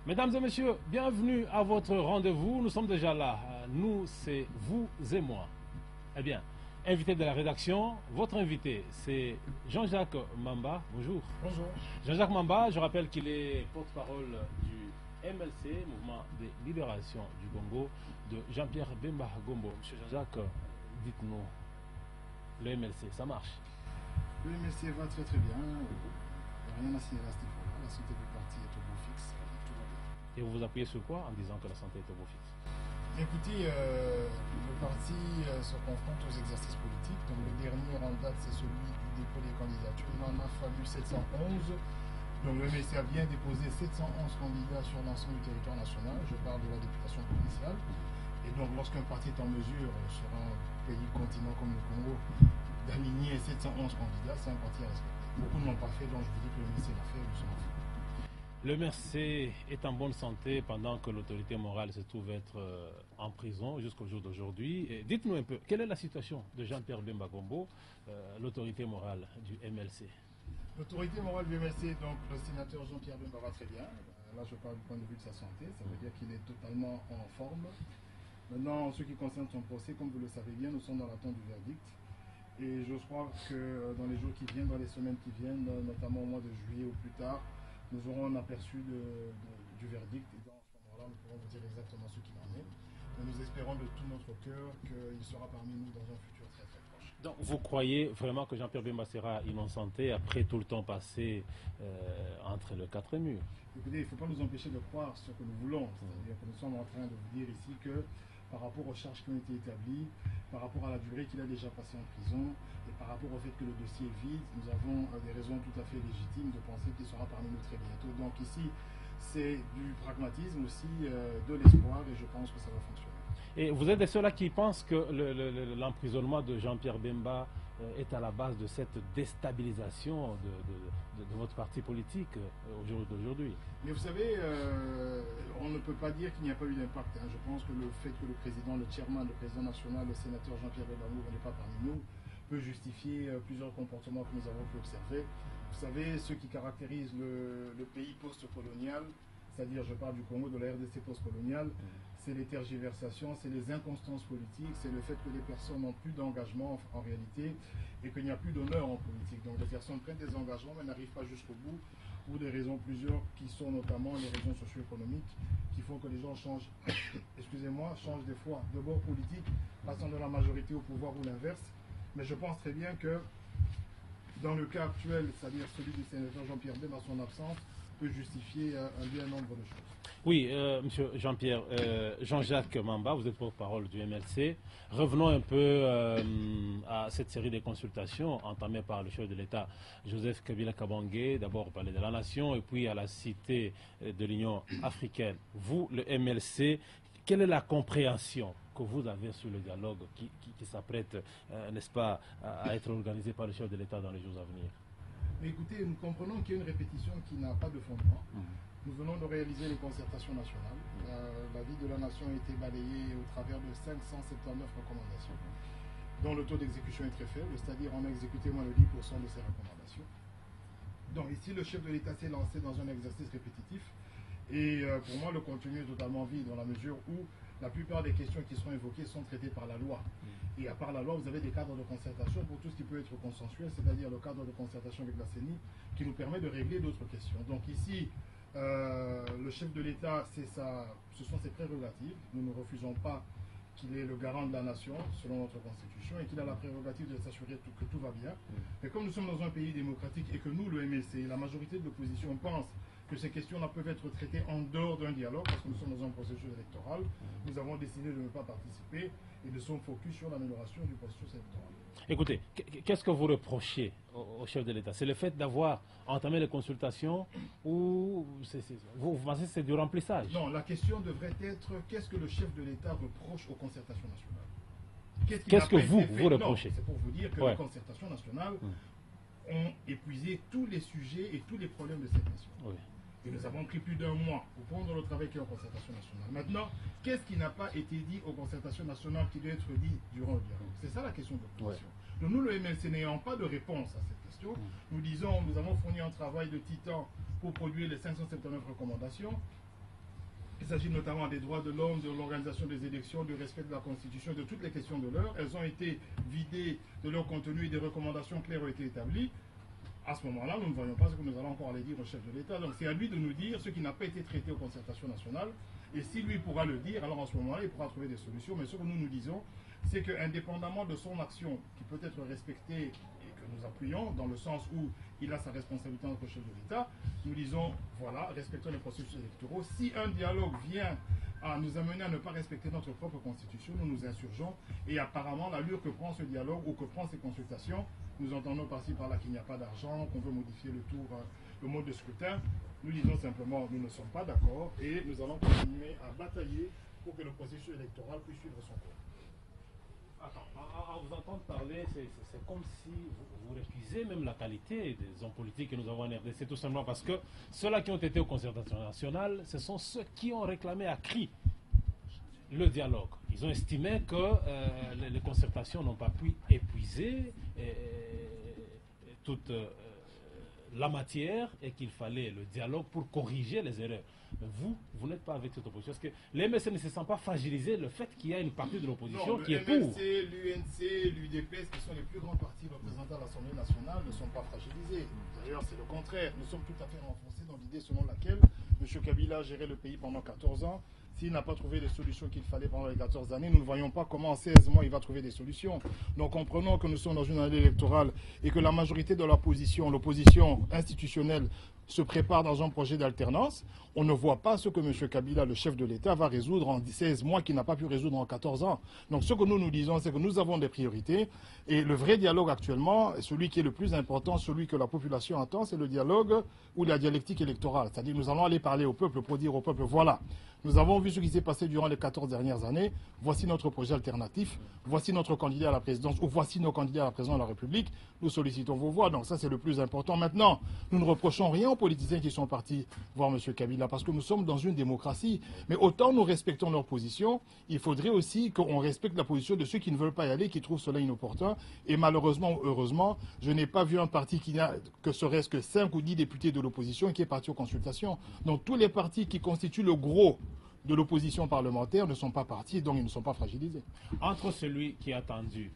Mesdames et messieurs, bienvenue à votre rendez-vous. Nous sommes déjà là. Nous, c'est vous et moi. Eh bien, invité de la rédaction, votre invité, c'est Jean-Jacques Mamba. Bonjour. Bonjour. Jean-Jacques Mamba, je rappelle qu'il est porte-parole du MLC, Mouvement de Libération du Congo, de Jean-Pierre Bemba Gombo. Monsieur Jean-Jacques, dites-nous, le MLC, ça marche? Le MLC va très très bien. Rien à signaler à ce niveau-là. La santé du parti est au beau fixe. Tout va bien. Et vous vous appuyez sur quoi en disant que la santé est au beau fixe? Écoutez, le parti se confronte aux exercices politiques. Donc le dernier en date, c'est celui du dépôt des candidatures. Il en a fallu 711. Donc le MLC a bien déposé 711 candidats sur l'ensemble du territoire national. Je parle de la députation provinciale. Et donc lorsqu'un parti est en mesure, sur un pays continent comme le Congo, d'aligner 711 candidats, c'est un parti à respecter. Beaucoup ne l'ont pas fait, donc je vous dis que le MLC l'a fait, nous sommes fait. Le MRC est en bonne santé pendant que l'autorité morale se trouve être en prison jusqu'au jour d'aujourd'hui. Dites-nous un peu, quelle est la situation de Jean-Pierre Bemba Gombo, l'autorité morale du MLC? L'autorité morale du MLC, donc le sénateur Jean-Pierre Bemba va très bien. Là, je parle du point de vue de sa santé, ça veut dire qu'il est totalement en forme. Maintenant, en ce qui concerne son procès, comme vous le savez bien, nous sommes dans l'attente du verdict. Et je crois que dans les jours qui viennent, dans les semaines qui viennent, notamment au mois de juillet ou plus tard, nous aurons un aperçu du verdict. Et dans ce moment-là, nous pourrons vous dire exactement ce qu'il en est. Mais nous espérons de tout notre cœur qu'il sera parmi nous dans un futur très très proche. Donc vous croyez vraiment que Jean-Pierre Bemba sera innocenté après tout le temps passé entre le quatre murs? Écoutez, il ne faut pas nous empêcher de croire ce que nous voulons. C'est-à-dire que nous sommes en train de vous dire ici que par rapport aux charges qui ont été établies, par rapport à la durée qu'il a déjà passée en prison, et par rapport au fait que le dossier est vide, nous avons des raisons tout à fait légitimes de penser qu'il sera parmi nous très bientôt. Donc ici, c'est du pragmatisme aussi, de l'espoir, et je pense que ça va fonctionner. Et vous êtes de ceux-là qui pensent que l'emprisonnement de Jean-Pierre Bemba est à la base de cette déstabilisation de votre parti politique au jour d'aujourd'hui? Mais vous savez, on ne peut pas dire qu'il n'y a pas eu d'impact. Je pense que le fait que le président, le chairman, le président national, le sénateur Jean-Pierre Bemba n'est pas parmi nous, peut justifier plusieurs comportements que nous avons pu observer. Vous savez, ce qui caractérise le pays post-colonial, c'est-à-dire je parle du Congo, de la RDC post-coloniale, c'est les tergiversations, c'est les inconstances politiques, c'est le fait que les personnes n'ont plus d'engagement en réalité et qu'il n'y a plus d'honneur en politique. Donc les personnes prennent des engagements mais n'arrivent pas jusqu'au bout pour des raisons plusieurs qui sont notamment les raisons socio-économiques qui font que les gens changent, excusez-moi, changent des fois de bord politique, passant de la majorité au pouvoir ou l'inverse. Mais je pense très bien que dans le cas actuel, c'est-à-dire celui du sénateur Jean-Pierre Bemba, son absence peut justifier un bien nombre de choses. Oui, monsieur Jean-Pierre, Jean-Jacques Mamba, vous êtes porte-parole du MLC. Revenons un peu à cette série de consultations entamées par le chef de l'État, Joseph Kabila Kabange, d'abord au Palais de la Nation et puis à la Cité de l'Union africaine. Vous, le MLC, quelle est la compréhension que vous avez sur le dialogue qui s'apprête, n'est-ce pas, à être organisé par le chef de l'État dans les jours à venir? Mais écoutez, nous comprenons qu'il y a une répétition qui n'a pas de fondement. Nous venons de réaliser les concertations nationales. La vie de la nation a été balayée au travers de 579 recommandations, dont le taux d'exécution est très faible, c'est-à-dire on a exécuté moins de 10% de ces recommandations. Donc ici, le chef de l'État s'est lancé dans un exercice répétitif. Et pour moi, le contenu est totalement vide dans la mesure où la plupart des questions qui sont évoquées sont traitées par la loi. Et à part la loi, vous avez des cadres de concertation pour tout ce qui peut être consensuel, c'est-à-dire le cadre de concertation avec la CENI, qui nous permet de régler d'autres questions. Donc ici, le chef de l'État, ce sont ses prérogatives. Nous ne refusons pas qu'il est le garant de la nation, selon notre constitution, et qu'il a la prérogative de s'assurer que tout va bien. Mais comme nous sommes dans un pays démocratique et que nous, le MLC, la majorité de l'opposition pense que ces questions-là peuvent être traitées en dehors d'un dialogue, parce que nous sommes dans un processus électoral, nous avons décidé de ne pas participer et de se focus sur l'amélioration du processus électoral. Écoutez, qu'est-ce que vous reprochez au chef de l'État? C'est le fait d'avoir entamé les consultations ou vous pensez que c'est du remplissage? Non, la question devrait être qu'est-ce que le chef de l'État reproche aux concertations nationales? Qu'est-ce que vous reprochez? C'est pour vous dire que les concertations nationales ont épuisé tous les sujets et tous les problèmes de cette nation. Oui. Et nous avons pris plus d'un mois pour prendre le travail qui est en concertation nationale. Maintenant, qu'est-ce qui n'a pas été dit aux concertations nationales qui doit être dit durant le dialogue? C'est ça la question de l'opposition. Donc nous, le MLC, n'ayant pas de réponse à cette question, nous disons, nous avons fourni un travail de titan pour produire les 579 recommandations. Il s'agit notamment des droits de l'homme, de l'organisation des élections, du respect de la Constitution, de toutes les questions de l'heure. Elles ont été vidées de leur contenu et des recommandations claires ont été établies. À ce moment-là, nous ne voyons pas ce que nous allons encore aller dire au chef de l'État. Donc c'est à lui de nous dire ce qui n'a pas été traité aux concertations nationales. Et si lui pourra le dire, alors en ce moment-là, il pourra trouver des solutions. Mais ce que nous disons, c'est qu'indépendamment de son action, qui peut être respectée et que nous appuyons, dans le sens où il a sa responsabilité en tant que chef de l'État, nous disons, voilà, respectons les processus électoraux. Si un dialogue vient à nous amener à ne pas respecter notre propre constitution, nous nous insurgeons. Et apparemment, l'allure que prend ce dialogue ou que prend ces consultations, nous entendons par-ci par-là qu'il n'y a pas d'argent, qu'on veut modifier le mode de scrutin. Nous disons simplement, nous ne sommes pas d'accord et nous allons continuer à batailler pour que le processus électoral puisse suivre son cours. Attends, à vous entendre parler, c'est comme si vous récusez même la qualité des hommes politiques que nous avons en RDC, tout simplement parce que ceux-là qui ont été aux concertations nationales, ce sont ceux qui ont réclamé à cri le dialogue. Ils ont estimé que les concertations n'ont pas pu épuiser toute la matière et qu'il fallait le dialogue pour corriger les erreurs. Vous n'êtes pas avec cette opposition. Parce que les MSC ne se sentent pas fragilisés le fait qu'il y a une partie de l'opposition qui est pour. L'UNC, l'UDPS, qui sont les plus grands partis représentés à l'Assemblée nationale, ne sont pas fragilisés. D'ailleurs, c'est le contraire. Nous sommes tout à fait renforcés dans l'idée selon laquelle M. Kabila a géré le pays pendant 14 ans. S'il n'a pas trouvé les solutions qu'il fallait pendant les 14 années, nous ne voyons pas comment en 16 mois il va trouver des solutions. Donc comprenons que nous sommes dans une année électorale et que la majorité de l'opposition institutionnelle, se prépare dans un projet d'alternance. On ne voit pas ce que M. Kabila, le chef de l'État, va résoudre en 16 mois qu'il n'a pas pu résoudre en 14 ans. Donc ce que nous disons, c'est que nous avons des priorités et le vrai dialogue actuellement, celui qui est le plus important, celui que la population entend, c'est le dialogue ou la dialectique électorale. C'est-à-dire nous allons aller parler au peuple pour dire au peuple, voilà, nous avons vu ce qui s'est passé durant les 14 dernières années, voici notre projet alternatif, voici notre candidat à la présidence ou voici nos candidats à la présidence de la République, nous sollicitons vos voix. Donc ça c'est le plus important. Maintenant, nous ne reprochons rien aux politiciens qui sont partis voir M. Kabila parce que nous sommes dans une démocratie. Mais autant nous respectons leur position, il faudrait aussi qu'on respecte la position de ceux qui ne veulent pas y aller, qui trouvent cela inopportun. Et malheureusement ou heureusement, je n'ai pas vu un parti qui n'a que serait-ce que 5 ou 10 députés de l'opposition qui est parti aux consultations. Donc tous les partis qui constituent le gros de l'opposition parlementaire ne sont pas partis, donc ils ne sont pas fragilisés. Entre celui qui a tendu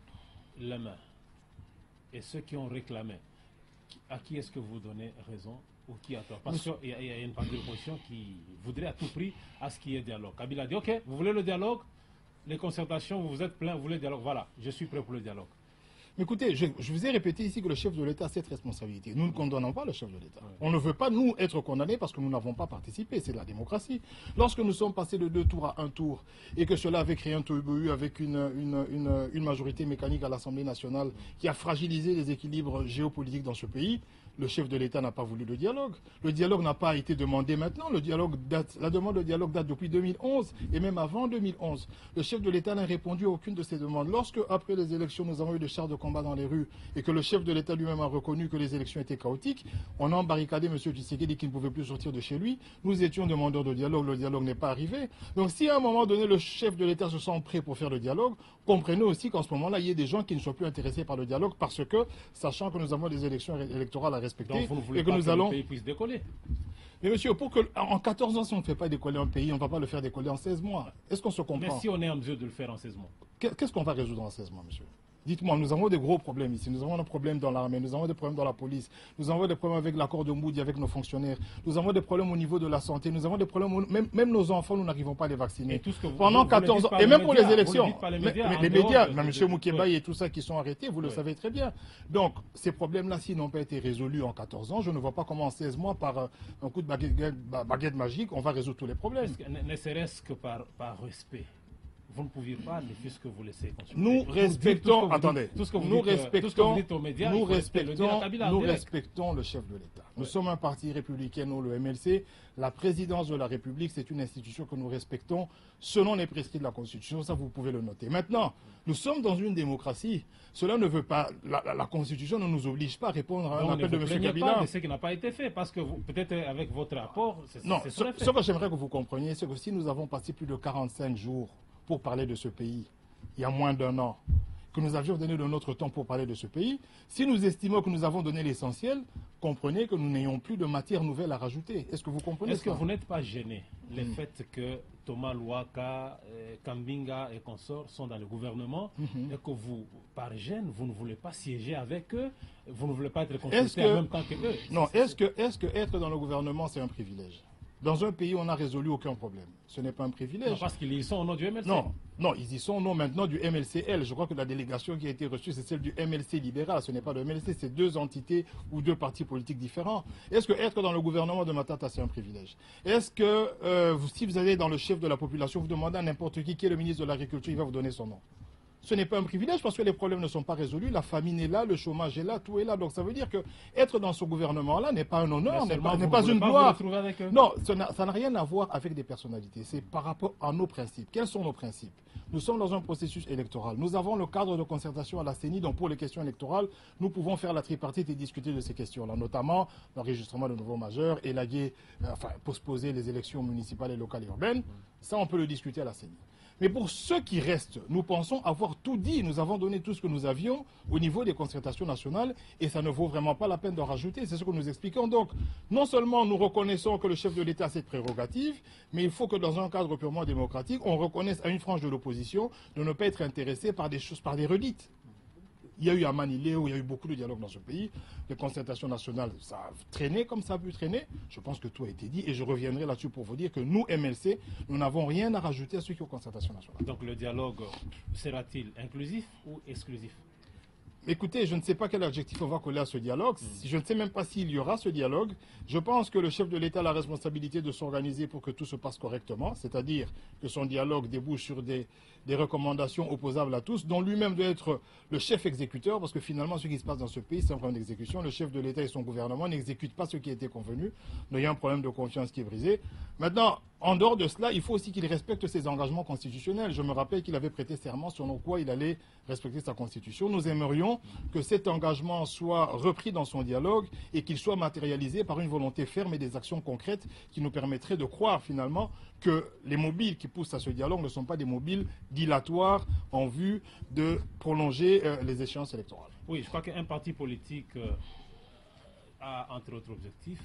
la main et ceux qui ont réclamé, à qui est-ce que vous donnez raison ou qui a tort? Parce qu'il y a une partie de l'opposition qui voudrait à tout prix à ce qu'il y ait dialogue. Kabila a dit, ok, vous voulez le dialogue, les concertations, vous êtes plein, vous voulez le dialogue, voilà, je suis prêt pour le dialogue. Mais écoutez, je vous ai répété ici que le chef de l'État a cette responsabilité. Nous ne condamnons pas le chef de l'État. On ne veut pas, nous, être condamnés parce que nous n'avons pas participé. C'est la démocratie. Lorsque nous sommes passés de 2 tours à 1 tour et que cela avait créé un tohu avec une majorité mécanique à l'Assemblée nationale qui a fragilisé les équilibres géopolitiques dans ce pays, le chef de l'État n'a pas voulu le dialogue. Le dialogue n'a pas été demandé maintenant. La demande de dialogue date depuis 2011 et même avant 2011. Le chef de l'État n'a répondu à aucune de ces demandes. Lorsque, après les élections, nous avons eu des chars de combat dans les rues et que le chef de l'État lui-même a reconnu que les élections étaient chaotiques, on a embarricadé M. Tshisekedi qui ne pouvait plus sortir de chez lui. Nous étions demandeurs de dialogue. Le dialogue n'est pas arrivé. Donc si à un moment donné, le chef de l'État se sent prêt pour faire le dialogue, comprenez aussi qu'en ce moment-là, il y a des gens qui ne sont plus intéressés par le dialogue parce que, sachant que nous avons des élections électorales à respecter, donc vous ne voulez et que pas nous que allons... le pays puisse décoller. Mais monsieur, en 14 ans, si on ne fait pas décoller un pays, on ne va pas le faire décoller en 16 mois. Est-ce qu'on se comprend? Mais si on est en mesure de le faire en 16 mois. Qu'est-ce qu'on va résoudre en 16 mois, monsieur? Dites-moi, nous avons des gros problèmes ici. Nous avons des problèmes dans l'armée, nous avons des problèmes dans la police, nous avons des problèmes avec l'accord de Moody, avec nos fonctionnaires, nous avons des problèmes au niveau de la santé, nous avons des problèmes, même nos enfants, nous n'arrivons pas à les vacciner. Pendant 14 ans, et même pour les élections, les médias, même M. Moukébaï et tout ça qui sont arrêtés, vous le savez très bien. Donc, ces problèmes-là, s'ils n'ont pas été résolus en 14 ans, je ne vois pas comment en 16 mois, par un coup de baguette magique, on va résoudre tous les problèmes. Ne serait-ce que par respect. Vous ne pouviez pas, ne fût-ce que vous laissez consulter. Nous respectons, attendez, nous respectons le chef de l'État. Nous sommes un parti républicain, nous, le MLC. La présidence de la République, c'est une institution que nous respectons selon les prescrits de la Constitution. Ça, vous pouvez le noter. Maintenant, nous sommes dans une démocratie. Cela ne veut pas, la Constitution ne nous oblige pas à répondre à un appel de M. Kabila. Pas de ce qui n'a pas été fait, parce que peut-être avec votre rapport, non, ce que j'aimerais que vous compreniez, c'est que si nous avons passé plus de 45 jours pour parler de ce pays, il y a moins d'1 an, que nous avions donné de notre temps pour parler de ce pays. Si nous estimons que nous avons donné l'essentiel, comprenez que nous n'ayons plus de matière nouvelle à rajouter. Est-ce que vous comprenez Est-ce que vous n'êtes pas gêné le fait que Thomas Louaka, Kambinga et consorts sont dans le gouvernement et que vous, par gêne, vous ne voulez pas siéger avec eux, vous ne voulez pas être consulté en même temps que eux? Non, est-ce que être dans le gouvernement, c'est un privilège? Dans un pays, on n'a résolu aucun problème. Ce n'est pas un privilège. Non, parce qu'ils y sont au nom du MLC. Non, ils y sont au nom maintenant du MLCL. Je crois que la délégation qui a été reçue, c'est celle du MLC libéral. Ce n'est pas le MLC, c'est deux entités ou deux partis politiques différents. Est-ce que être dans le gouvernement de Matata, c'est un privilège? Est-ce que si vous allez dans le chef de la population, vous demandez à n'importe qui est le ministre de l'Agriculture, il va vous donner son nom? Ce n'est pas un privilège parce que les problèmes ne sont pas résolus, la famine est là, le chômage est là, tout est là. Donc ça veut dire que être dans ce gouvernement-là n'est pas un honneur, n'est pas une gloire. Non, ça n'a rien à voir avec des personnalités. C'est par rapport à nos principes. Quels sont nos principes? Nous sommes dans un processus électoral. Nous avons le cadre de concertation à la CENI, donc pour les questions électorales, nous pouvons faire la tripartite et discuter de ces questions-là, notamment l'enregistrement de nouveaux majeurs, élaguer, postposer les élections municipales et locales et urbaines. Ça, on peut le discuter à la CENI. Mais pour ceux qui restent, nous pensons avoir tout dit. Nous avons donné tout ce que nous avions au niveau des concertations nationales et ça ne vaut vraiment pas la peine d'en rajouter. C'est ce que nous expliquons. Donc, non seulement nous reconnaissons que le chef de l'État a cette prérogative, mais il faut que dans un cadre purement démocratique, on reconnaisse à une frange de l'opposition de ne pas être intéressé par des choses, par des redites. Il y a eu à Manilé où il y a eu beaucoup de dialogue dans ce pays. Les concertations nationales, ça a traîné comme ça a pu traîner. Je pense que tout a été dit et je reviendrai là-dessus pour vous dire que nous, MLC, nous n'avons rien à rajouter à ceux qui ont concertation nationale. Donc le dialogue sera-t-il inclusif ou exclusif? Écoutez, je ne sais pas quel adjectif on va coller à ce dialogue. Je ne sais même pas s'il y aura ce dialogue. Je pense que le chef de l'État a la responsabilité de s'organiser pour que tout se passe correctement, c'est-à-dire que son dialogue débouche sur des recommandations opposables à tous, dont lui-même doit être le chef exécuteur, parce que finalement, ce qui se passe dans ce pays, c'est un problème d'exécution. Le chef de l'État et son gouvernement n'exécutent pas ce qui a été convenu. Donc il y a un problème de confiance qui est brisé. Maintenant, en dehors de cela, il faut aussi qu'il respecte ses engagements constitutionnels. Je me rappelle qu'il avait prêté serment selon quoi il allait respecter sa constitution. Nous aimerions que cet engagement soit repris dans son dialogue et qu'il soit matérialisé par une volonté ferme et des actions concrètes qui nous permettraient de croire finalement que les mobiles qui poussent à ce dialogue ne sont pas des mobiles dilatoires en vue de prolonger les échéances électorales. Oui, je crois qu'un parti politique a, entre autres objectifs,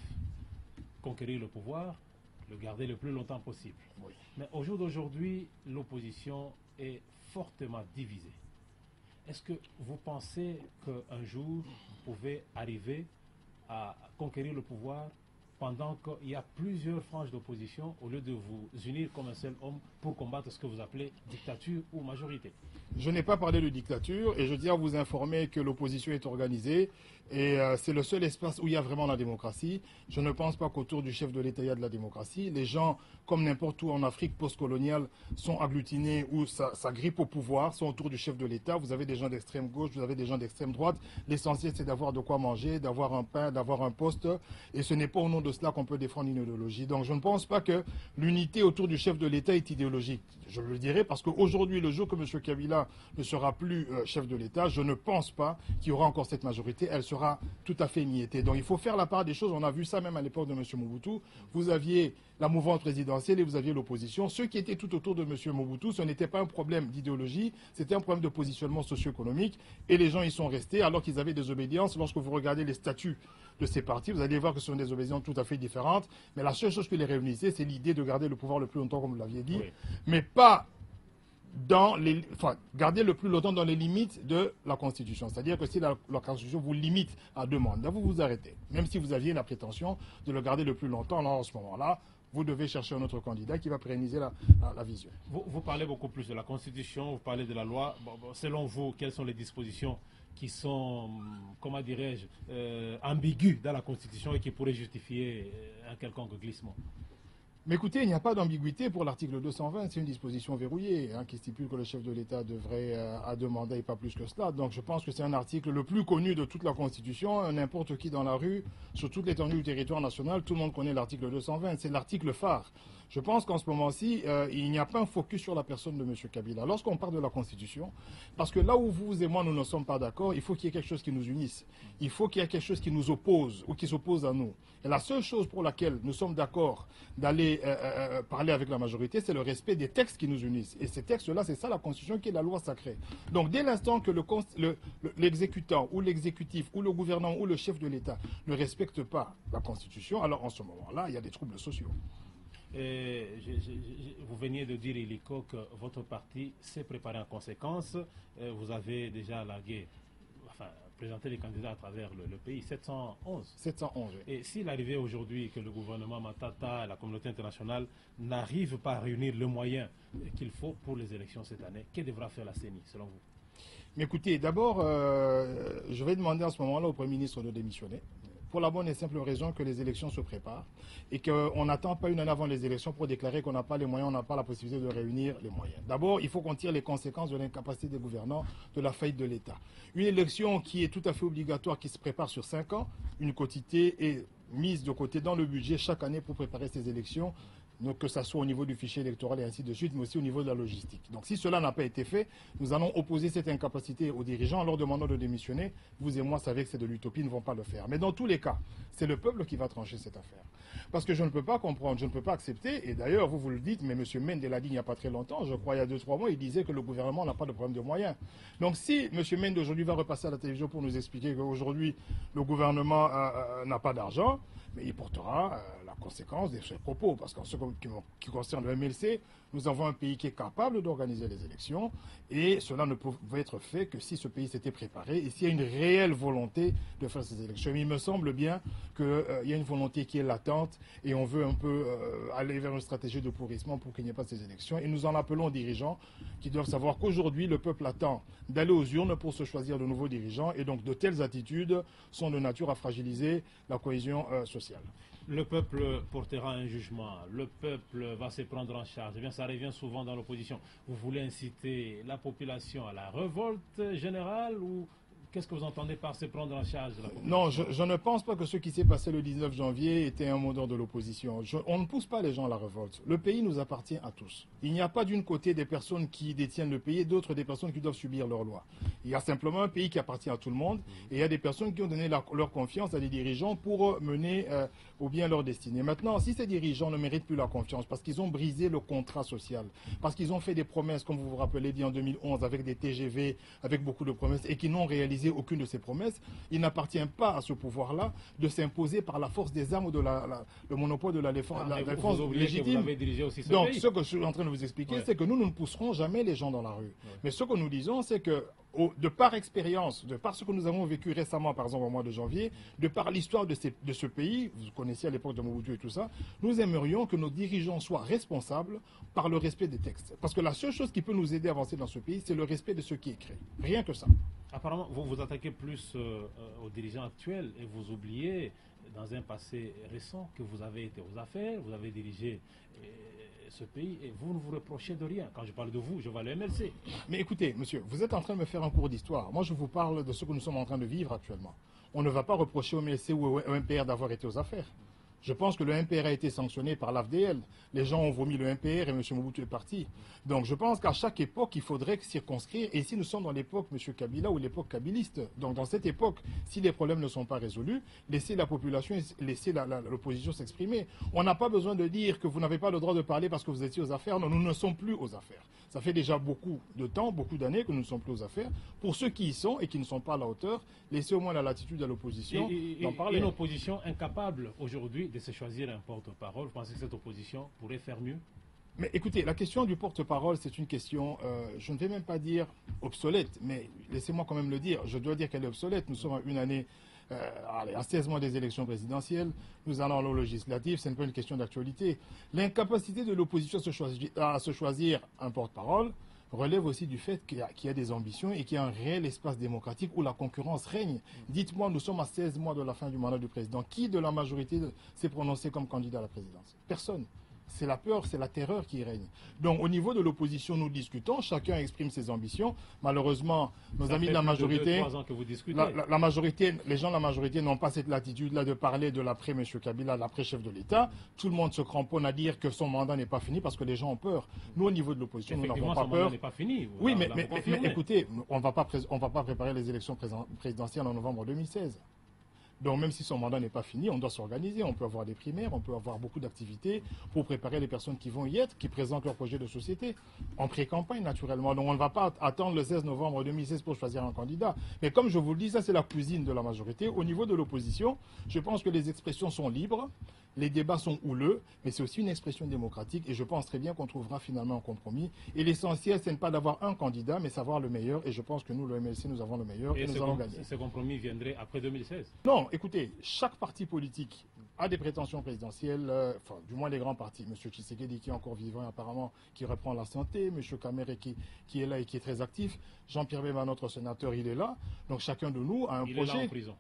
conquérir le pouvoir, le garder le plus longtemps possible. Oui. Mais au jour d'aujourd'hui, l'opposition est fortement divisée. Est-ce que vous pensez qu'un jour, vous pouvez arriver à conquérir le pouvoir pendant qu'il y a plusieurs franges d'opposition au lieu de vous unir comme un seul homme pour combattre ce que vous appelez dictature ou majorité? Je n'ai pas parlé de dictature et je tiens à vous informer que l'opposition est organisée et c'est le seul espace où il y a vraiment la démocratie. Je ne pense pas qu'autour du chef de l'État il y a de la démocratie. Les gens, comme n'importe où en Afrique postcoloniale, sont agglutinés ou ça grippe au pouvoir, sont autour du chef de l'État. Vous avez des gens d'extrême gauche, vous avez des gens d'extrême droite. L'essentiel c'est d'avoir de quoi manger, d'avoir un pain, d'avoir un poste et ce n'est pas au nom de cela qu'on peut défendre une idéologie. Donc je ne pense pas que l'unité autour du chef de l'État est idéologique. Je le dirais parce qu'aujourd'hui, le jour que M. Kabila ne sera plus chef de l'État, je ne pense pas qu'il y aura encore cette majorité. Elle sera tout à fait émiettée. Donc il faut faire la part des choses. On a vu ça même à l'époque de M. Mobutu. Vous aviez la mouvance présidentielle et vous aviez l'opposition. Ceux qui étaient tout autour de M. Mobutu, ce n'était pas un problème d'idéologie, c'était un problème de positionnement socio-économique. Et les gens y sont restés alors qu'ils avaient des obédiences. Lorsque vous regardez les statuts de ces partis, vous allez voir que ce sont des obédiences tout à fait différentes. Mais la seule chose qui les réunissait, c'est l'idée de garder le pouvoir le plus longtemps, comme vous l'aviez dit, oui. Mais pas garder le plus longtemps dans les limites de la Constitution. C'est-à-dire que si la Constitution vous limite à 2 mandats, vous vous arrêtez. Même si vous aviez la prétention de le garder le plus longtemps, alors en ce moment-là, vous devez chercher un autre candidat qui va pérenniser la vision. Vous parlez beaucoup plus de la Constitution, vous parlez de la loi. Selon vous, quelles sont les dispositions qui sont, comment dirais-je, ambiguës dans la Constitution et qui pourraient justifier un quelconque glissement? Mais écoutez, il n'y a pas d'ambiguïté pour l'article 220, c'est une disposition verrouillée qui stipule que le chef de l'État devrait à 2 mandats et pas plus que cela. Donc je pense que c'est un article le plus connu de toute la Constitution. N'importe qui dans la rue, sur toute l'étendue du territoire national, tout le monde connaît l'article 220, c'est l'article phare. Je pense qu'en ce moment-ci, il n'y a pas un focus sur la personne de M. Kabila. Lorsqu'on parle de la Constitution, parce que là où vous et moi, nous ne sommes pas d'accord, il faut qu'il y ait quelque chose qui nous unisse. Il faut qu'il y ait quelque chose qui nous oppose ou qui s'oppose à nous. Et la seule chose pour laquelle nous sommes d'accord d'aller parler avec la majorité, c'est le respect des textes qui nous unissent. Et ces textes-là, c'est ça la Constitution qui est la loi sacrée. Donc dès l'instant que l'exécutant ou l'exécutif ou le gouvernement ou le chef de l'État ne respecte pas la Constitution, alors en ce moment-là, il y a des troubles sociaux. Et vous veniez de dire, illico, que votre parti s'est préparé en conséquence. Vous avez déjà présenté les candidats à travers le pays, 711. 711, oui. Et s'il arrivait aujourd'hui que le gouvernement Matata et la communauté internationale n'arrivent pas à réunir le moyen qu'il faut pour les élections cette année, que devra faire la CENI, selon vous? Mais écoutez, d'abord, je vais demander à ce moment-là au Premier ministre de démissionner, pour la bonne et simple raison que les élections se préparent et qu'on n'attend pas une année avant les élections pour déclarer qu'on n'a pas les moyens, on n'a pas la possibilité de réunir les moyens. D'abord, il faut qu'on tire les conséquences de l'incapacité des gouvernants, de la faillite de l'État. Une élection qui est tout à fait obligatoire, qui se prépare sur 5 ans, une quotité est mise de côté dans le budget chaque année pour préparer ces élections. Donc que ça soit au niveau du fichier électoral et ainsi de suite, mais aussi au niveau de la logistique. Donc si cela n'a pas été fait, nous allons opposer cette incapacité aux dirigeants en leur demandant de démissionner. Vous et moi savez que c'est de l'utopie, ils ne vont pas le faire. Mais dans tous les cas, c'est le peuple qui va trancher cette affaire. Parce que je ne peux pas comprendre, je ne peux pas accepter, et d'ailleurs vous le dites, mais M. Mende l'a dit il n'y a pas très longtemps, je crois il y a 2-3 mois, il disait que le gouvernement n'a pas de problème de moyens. Donc si M. Mende aujourd'hui va repasser à la télévision pour nous expliquer qu'aujourd'hui le gouvernement n'a pas d'argent, mais il portera la conséquence de ses propos. Parce qu'en ce qui concerne le MLC, nous avons un pays qui est capable d'organiser les élections et cela ne pouvait être fait que si ce pays s'était préparé et s'il y a une réelle volonté de faire ces élections. Mais il me semble bien qu'il y a une volonté qui est latente et on veut un peu aller vers une stratégie de pourrissement pour qu'il n'y ait pas ces élections. Et nous en appelons aux dirigeants qui doivent savoir qu'aujourd'hui, le peuple attend d'aller aux urnes pour se choisir de nouveaux dirigeants et donc de telles attitudes sont de nature à fragiliser la cohésion sociale. Le peuple portera un jugement, le peuple va se prendre en charge. Eh bien, ça revient souvent dans l'opposition. Vous voulez inciter la population à la révolte générale ou qu'est-ce que vous entendez par se prendre en charge de la population? Non, je ne pense pas que ce qui s'est passé le 19 janvier était un mot d'ordre de l'opposition. On ne pousse pas les gens à la révolte. Le pays nous appartient à tous. Il n'y a pas d'une côté des personnes qui détiennent le pays et d'autres des personnes qui doivent subir leurs lois. Il y a simplement un pays qui appartient à tout le monde et il y a des personnes qui ont donné leur confiance à des dirigeants pour mener au bien leur destinée. Maintenant, si ces dirigeants ne méritent plus la confiance parce qu'ils ont brisé le contrat social, parce qu'ils ont fait des promesses, comme vous vous rappelez bien en 2011, avec des TGV, avec beaucoup de promesses et qui n'ont réalisé aucune de ces promesses, il n'appartient pas à ce pouvoir-là de s'imposer par la force des armes ou de le monopole de la défense légitime. Donc, ce que je suis en train de vous expliquer, c'est que nous ne pousserons jamais les gens dans la rue. Mais ce que nous disons, c'est que de par expérience, de par ce que nous avons vécu récemment, par exemple au mois de janvier, de par l'histoire de ce pays, vous connaissiez à l'époque de Mobutu et tout ça, nous aimerions que nos dirigeants soient responsables par le respect des textes. Parce que la seule chose qui peut nous aider à avancer dans ce pays, c'est le respect de ce qui est écrit. Rien que ça. Apparemment, vous vous attaquez plus aux dirigeants actuels et vous oubliez, dans un passé récent, que vous avez été aux affaires, vous avez dirigé ce pays et vous ne vous reprochez de rien. Quand je parle de vous, je vois le MLC. Mais écoutez, monsieur, vous êtes en train de me faire un cours d'histoire. Moi, je vous parle de ce que nous sommes en train de vivre actuellement. On ne va pas reprocher au MLC ou au MPR d'avoir été aux affaires. Je pense que le MPR a été sanctionné par l'AFDL. Les gens ont vomi le MPR et M. Mobutu est parti. Donc je pense qu'à chaque époque, il faudrait circonscrire. Et ici, nous sommes dans l'époque M. Kabila ou l'époque kabiliste. Donc dans cette époque, si les problèmes ne sont pas résolus, laissez la population, laissez l'opposition s'exprimer. On n'a pas besoin de dire que vous n'avez pas le droit de parler parce que vous étiez aux affaires. Non, nous ne sommes plus aux affaires. Ça fait déjà beaucoup de temps, beaucoup d'années que nous ne sommes plus aux affaires. Pour ceux qui y sont et qui ne sont pas à la hauteur, laissez au moins la latitude à l'opposition d'en parler. Une opposition incapable aujourd'hui de se choisir un porte-parole. Vous pensez que cette opposition pourrait faire mieux? Mais écoutez, la question du porte-parole, c'est une question, je ne vais même pas dire obsolète, mais laissez-moi quand même le dire. Je dois dire qu'elle est obsolète. Nous sommes à une année, à 16 mois des élections présidentielles. Nous allons aux législatives. Ce n'est pas une question d'actualité. L'incapacité de l'opposition à se choisir un porte-parole relève aussi du fait qu'il y a des ambitions et qu'il y a un réel espace démocratique où la concurrence règne. Dites-moi, nous sommes à 16 mois de la fin du mandat du président. Qui de la majorité s'est prononcé comme candidat à la présidence? Personne. c'est la peur, c'est la terreur qui règne. Donc au niveau de l'opposition, nous discutons, chacun exprime ses ambitions. Malheureusement, nos amis de la majorité, la majorité, les gens de la majorité n'ont pas cette latitude-là de parler de l'après M. Kabila, l'après-chef de l'État. Tout le monde se cramponne à dire que son mandat n'est pas fini parce que les gens ont peur. Nous, au niveau de l'opposition, nous n'avons pas peur. Son mandat n'est pas fini. Oui, mais écoutez, on ne va pas préparer les élections présidentielles en novembre 2016. Donc même si son mandat n'est pas fini, on doit s'organiser. On peut avoir des primaires, on peut avoir beaucoup d'activités pour préparer les personnes qui vont y être, qui présentent leur projet de société, en pré-campagne naturellement. Donc on ne va pas attendre le 16 novembre 2016 pour choisir un candidat. Mais comme je vous le dis, ça c'est la cuisine de la majorité. Au niveau de l'opposition, je pense que les expressions sont libres, les débats sont houleux, mais c'est aussi une expression démocratique et je pense très bien qu'on trouvera finalement un compromis. Et l'essentiel, c'est pas d'avoir un candidat, mais savoir le meilleur. Et je pense que nous, le MLC, nous avons le meilleur et nous allons gagner. Ce compromis viendrait après 2016? Non, écoutez, chaque parti politique a des prétentions présidentielles, enfin, du moins les grands partis. M. Tshisekedi qui est encore vivant apparemment, qui reprend la santé. M. Kamere qui est là et qui est très actif. Jean-Pierre Bemba, notre sénateur, il est là. Donc chacun de nous a un projet. Il est là en prison.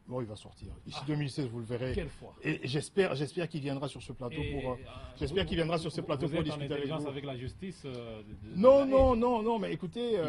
Bon, il va sortir. Ici 2016, vous le verrez. Quelle fois. Et j'espère qu'il viendra sur ce plateau pour. J'espère qu'il viendra sur ce plateau pour discuter avec vous. Avec la justice. Non, mais écoutez,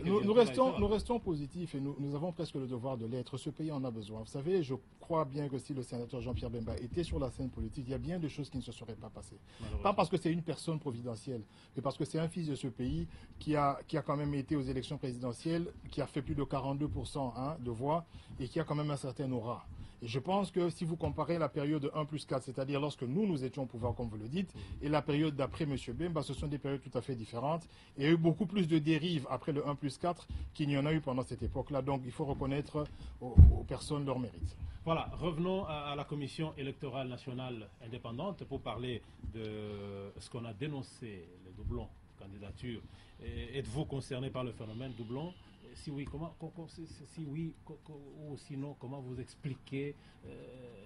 nous restons positifs et nous avons presque le devoir de l'être. Ce pays en a besoin. Vous savez, je crois bien que si le sénateur Jean-Pierre Bemba était sur la scène politique, il y a bien de choses qui ne se seraient pas passées. Pas parce que c'est une personne providentielle, mais parce que c'est un fils de ce pays qui a quand même été aux élections présidentielles, qui a fait plus de 42% de voix et qui a quand même un certain aura. Et je pense que si vous comparez la période de 1+4, c'est-à-dire lorsque nous étions au pouvoir, comme vous le dites, et la période d'après M. Bemba, ce sont des périodes tout à fait différentes. Et il y a eu beaucoup plus de dérives après le 1+4 qu'il n'y en a eu pendant cette époque-là. Donc il faut reconnaître aux personnes leur mérite. Voilà, revenons à la Commission électorale nationale indépendante pour parler de ce qu'on a dénoncé, les doublons de candidature. Êtes-vous concerné par le phénomène doublon? Si oui, ou sinon, comment vous expliquez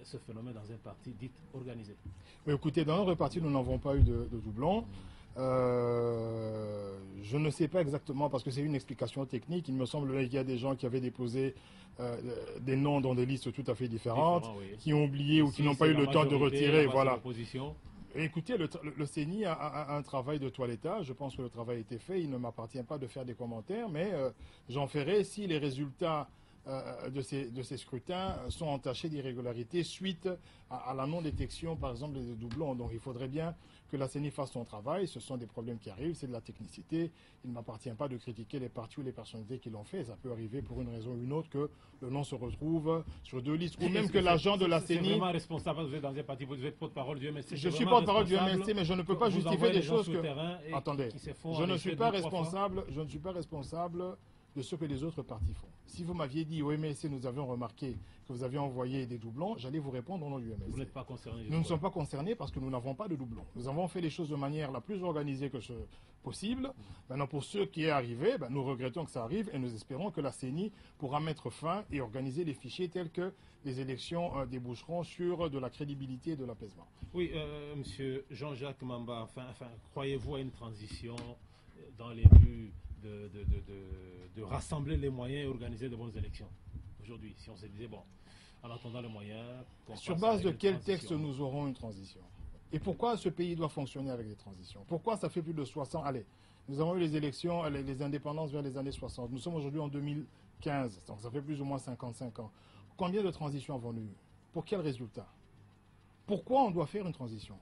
ce phénomène dans un parti dit organisé? Oui, écoutez, dans notre parti, nous n'avons pas eu de doublons. Je ne sais pas exactement, parce que c'est une explication technique. Il me semble qu'il y a des gens qui avaient déposé des noms dans des listes tout à fait différentes, oui, qui ont oublié ou qui n'ont pas eu le temps de retirer. Voilà. Écoutez, le CENI a un travail de toilettage. Je pense que le travail a été fait. Il ne m'appartient pas de faire des commentaires, mais j'en ferai si les résultats de ces scrutins sont entachés d'irrégularités suite à la non-détection, par exemple, des doublons. Donc il faudrait bien que la CENI fasse son travail. Ce sont des problèmes qui arrivent, c'est de la technicité. Il ne m'appartient pas de critiquer les partis ou les personnalités qui l'ont fait. Ça peut arriver pour une raison ou une autre que le nom se retrouve sur deux listes. Ou même que l'agent de la CENI... C'est vraiment responsable, vous êtes dans un parti, vous êtes porte-parole du MLC. Je suis porte-parole du MLC, mais je ne peux pas justifier des choses que... Attendez, je ne suis pas responsable de ce que les autres partis font. Si vous m'aviez dit au MLC, nous avions remarqué que vous aviez envoyé des doublons, j'allais vous répondre au nom du MLC. Vous n'êtes pas concerné. Nous ne sommes pas concernés parce que nous n'avons pas de doublons. Nous avons fait les choses de manière la plus organisée que possible. Maintenant, pour ce qui est arrivé, nous regrettons que ça arrive et nous espérons que la CENI pourra mettre fin et organiser les fichiers tels que les élections déboucheront sur de la crédibilité et de l'apaisement. Oui, monsieur Jean-Jacques Mamba, croyez-vous à une transition dans les buts de rassembler les moyens et organiser de bonnes élections aujourd'hui? Si on se disait, bon, en attendant les moyens... Sur base de quel texte nous aurons une transition? Et pourquoi ce pays doit fonctionner avec des transitions? Pourquoi ça fait plus de 60... Allez, nous avons eu les élections, les indépendances vers les années 60. Nous sommes aujourd'hui en 2015, donc ça fait plus ou moins 55 ans. Combien de transitions avons-nous eu? Pour quel résultat? Pourquoi on doit faire une transition?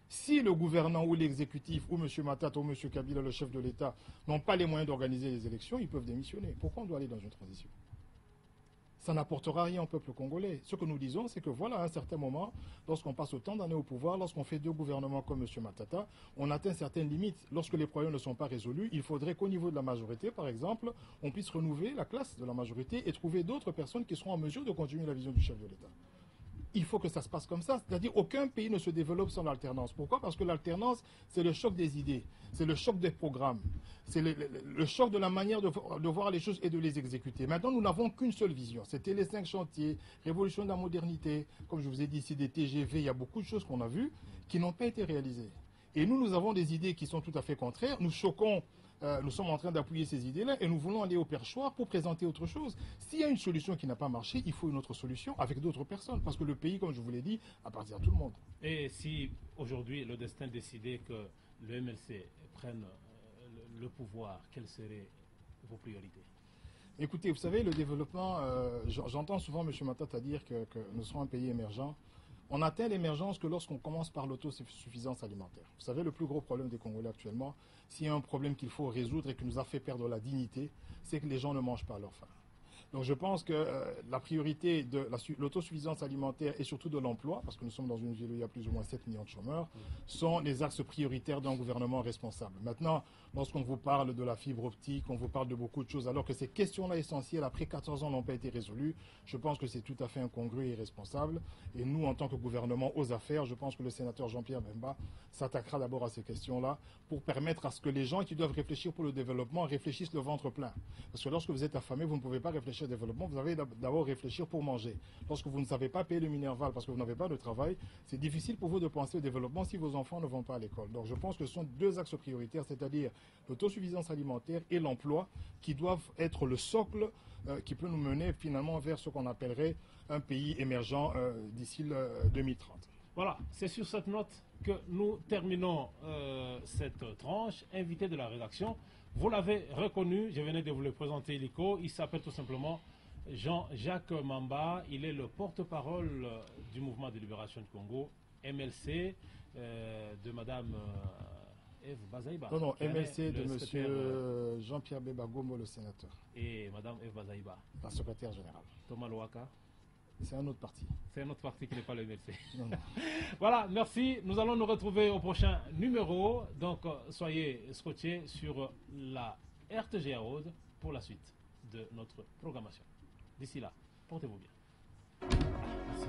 Si le gouvernement ou l'exécutif, ou M. Matata ou M. Kabila, le chef de l'État, n'ont pas les moyens d'organiser les élections, ils peuvent démissionner. Pourquoi on doit aller dans une transition? Ça n'apportera rien au peuple congolais. Ce que nous disons, c'est que voilà, à un certain moment, lorsqu'on passe autant d'années au pouvoir, lorsqu'on fait deux gouvernements comme M. Matata, on atteint certaines limites. Lorsque les problèmes ne sont pas résolus, il faudrait qu'au niveau de la majorité, par exemple, on puisse renouveler la classe de la majorité et trouver d'autres personnes qui seront en mesure de continuer la vision du chef de l'État. Il faut que ça se passe comme ça. C'est-à-dire aucun pays ne se développe sans l'alternance. Pourquoi? Parce que l'alternance, c'est le choc des idées, c'est le choc des programmes, c'est le choc de la manière de voir les choses et de les exécuter. Maintenant, nous n'avons qu'une seule vision. C'était les 5 chantiers, révolution de la modernité. Comme je vous ai dit ici, des TGV, il y a beaucoup de choses qu'on a vues qui n'ont pas été réalisées. Et nous avons des idées qui sont tout à fait contraires. Nous choquons nous sommes en train d'appuyer ces idées-là et nous voulons aller au perchoir pour présenter autre chose. S'il y a une solution qui n'a pas marché, il faut une autre solution avec d'autres personnes. Parce que le pays, comme je vous l'ai dit, appartient à tout le monde. Et si aujourd'hui le destin décidait que le MLC prenne le pouvoir, quelles seraient vos priorités? Écoutez, vous savez, le développement, j'entends souvent M. Matata dire que nous serons un pays émergent. On atteint l'émergence que lorsqu'on commence par l'autosuffisance alimentaire. Vous savez, le plus gros problème des Congolais actuellement, s'il y a un problème qu'il faut résoudre et qui nous a fait perdre la dignité, c'est que les gens ne mangent pas à leur faim. Donc je pense que la priorité de l'autosuffisance alimentaire et surtout de l'emploi, parce que nous sommes dans une ville où il y a plus ou moins 7 millions de chômeurs, sont les axes prioritaires d'un gouvernement responsable. Maintenant, lorsqu'on vous parle de la fibre optique, on vous parle de beaucoup de choses, alors que ces questions-là essentielles, après 14 ans, n'ont pas été résolues, je pense que c'est tout à fait incongru et irresponsable. Et nous, en tant que gouvernement aux affaires, je pense que le sénateur Jean-Pierre Bemba s'attaquera d'abord à ces questions-là pour permettre à ce que les gens qui doivent réfléchir pour le développement réfléchissent le ventre plein. Parce que lorsque vous êtes affamé, vous ne pouvez pas réfléchir au développement, vous avez d'abord réfléchir pour manger. Lorsque vous ne savez pas payer le Minerval parce que vous n'avez pas de travail, c'est difficile pour vous de penser au développement si vos enfants ne vont pas à l'école. Donc je pense que ce sont deux axes prioritaires, c'est-à-dire l'autosuffisance alimentaire et l'emploi, qui doivent être le socle qui peut nous mener finalement vers ce qu'on appellerait un pays émergent d'ici 2030. Voilà, c'est sur cette note que nous terminons cette tranche. Invité de la rédaction, vous l'avez reconnu, je venais de vous le présenter illico, il s'appelle tout simplement Jean-Jacques Mamba, il est le porte-parole du mouvement de libération du Congo, MLC, de Madame Eve Bazaïba. Non, MLC de M. Jean-Pierre Bemba Gombo, le sénateur. Et Madame Eve Bazaïba. La secrétaire générale. Thomas Louaka. C'est un autre parti. C'est un autre parti qui n'est pas le MLC. Non. Voilà, merci. Nous allons nous retrouver au prochain numéro. Donc, soyez scotchés sur la RTGA Aude pour la suite de notre programmation. D'ici là, portez-vous bien. Merci.